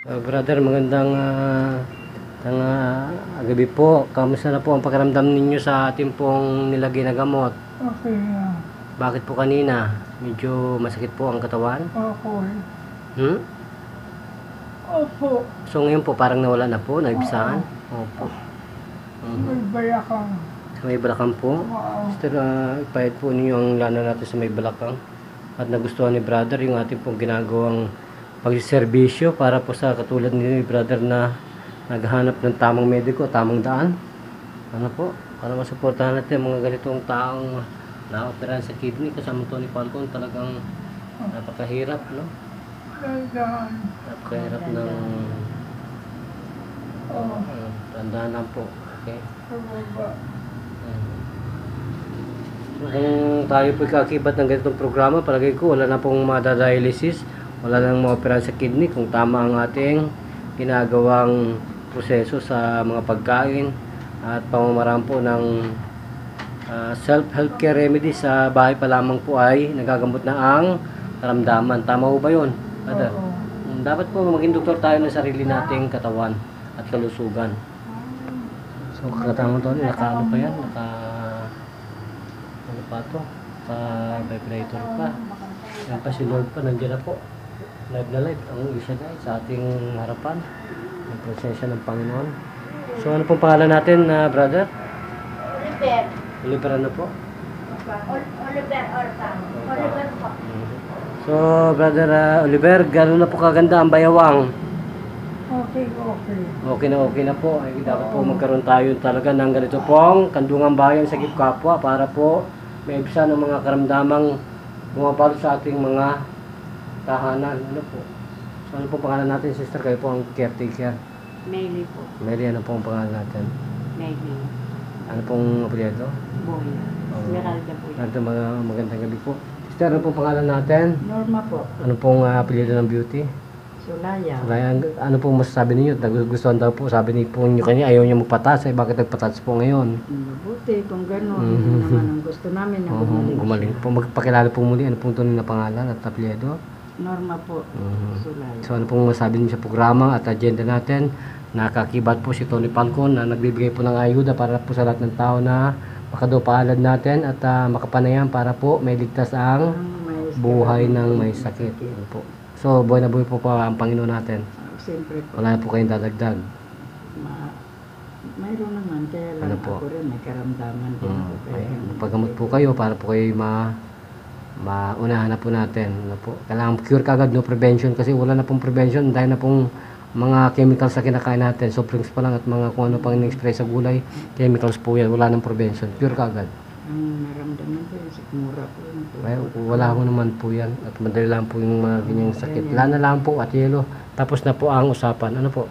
Brother, magandang gabi po. Kamusta na po ang pakiramdam ninyo sa ating pong nilagay na gamot? Okay na. Bakit po kanina? Medyo masakit po ang katawan? Okay. Hmm? Opo. So ngayon po parang nawala na po, naibisahan? Opo. May bayakang. Sa may balakang po? Oo. Sister, ipahid po ninyo ang lana natin sa may balakang. At nagustuhan ni brother yung ating pong ginagawang pagsiservisyo para po sa katulad ni brother na naghahanap ng tamang mediko, tamang daan. Ano po? Para masuportahan natin mga ganitong taong na-operahan sa kidney kasama Tony Falcon, talagang napakahirap, no? Dahan. Napakahirap ng Oo. tandaan lang po. Okay? Sa baba. So, kung tayo po kakibat ng ganitong programa, palagay ko wala na pong madadialysis, wala nang maoperahan sa kidney kung tama ang ating ginagawang proseso sa mga pagkain at pamamaraan po ng self-healthcare remedies sa bahay pa lamang po ay nagagamot na ang karamdaman. Tama po ba yun? Oo. Dapat po maging doktor tayo ng sarili nating katawan at kalusugan. So kakatama to, naka-ano pa yan? Ano pa to? Vibrator pa. Yan pa si Lord pa, nandiyan na po. Live na live ang isa guys sa ating harapan. Ang presensya ng Panginoon. So ano pong pangalan natin, brother? Oliver. Oliver ano po? Oliver Orpang. Oliver po. So brother Oliver, gano'n na po kaganda ang bayawang? Okay. Okay na po. Ay, dapat po magkaroon tayo talaga ng ganito pong kandungang bayan sa kapwa para po may ibsa ng mga karamdamang bumabalo sa ating mga tahanan. Ano po? So ano po pangalan natin, sister? Kayo po ang caretaker. Maylie po. Mary, ano po ang pangalan natin? Maylie. Ano pong apelyido? Boy. Esmeralda po. Ito magandang gabi po. Sister, ano pong pangalan natin? Norma po. Ano pong apelyido ng beauty? Sulaya. Kaya, ano pong masasabi ninyo? Gustuhan daw po, sabi ni po nyo kanya, ayaw niya magpatas. Bakit nagpatas po ngayon? Mabuti kung gano'n. Yun naman ang gusto namin na gumaling. Gumaling po. Magpakilala po muli. Ano pong tunay na pangalan at apelyido? Norma po. Sulaya. So ano pong masabi niyo sa programa at agenda natin? Nakakibat po si Tony Falcon na nagbibigay po ng ayuda para po sa lahat ng tao na makadupaalad natin at makapanayam para po may ligtas ang buhay ng may sakit. Ano po. So buhay na buhay po pa ang Panginoon natin. Siyempre po. Wala na po kayong dadagdag. Mayroon naman. Kaya lang Ano po? ako rin may karamdaman din ako. Paggamot po kayo para po kayo maunahan na po natin. Ano po. Kailangan cure kagad, no prevention kasi wala na pong prevention dahil na pong mga chemicals sa kinakain natin. Soft drinks pa lang at mga kung ano pang in-spray sa gulay, chemicals po yan. Wala nang prevention. Cure kagad. Ang naramdaman ko yung sikmura po. Kaya wala ko naman po yan. At madali lang po yung mga ganyang sakit. Lana lang po at yelo. Tapos na po ang usapan. Ano po?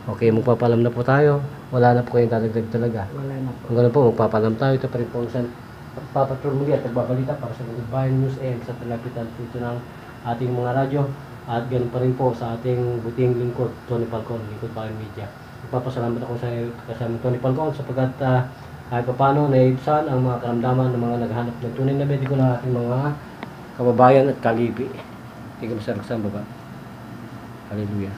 Okay, magpapalam na po tayo. Wala na po kayong dadagdag talaga. Wala na po. Kung gano'n po, magpapalam tayo. Ito pa rin po ang papatrol muli at nagbabalita para sa Goodbye News AM sa talapitan dito ng ating mga radyo. At ganoon pa rin po sa ating buting lingkod, Tony Falcon, Lingkod Bayan Media. Magpapasalamat ako sa kasama Tony Falcon sapagkat kahit pa paano naibsan ang mga karamdaman ng mga naghahanap ng tunay na mediko ng ating mga kababayan at kalibi. Tingnan mo sa baba. Hallelujah.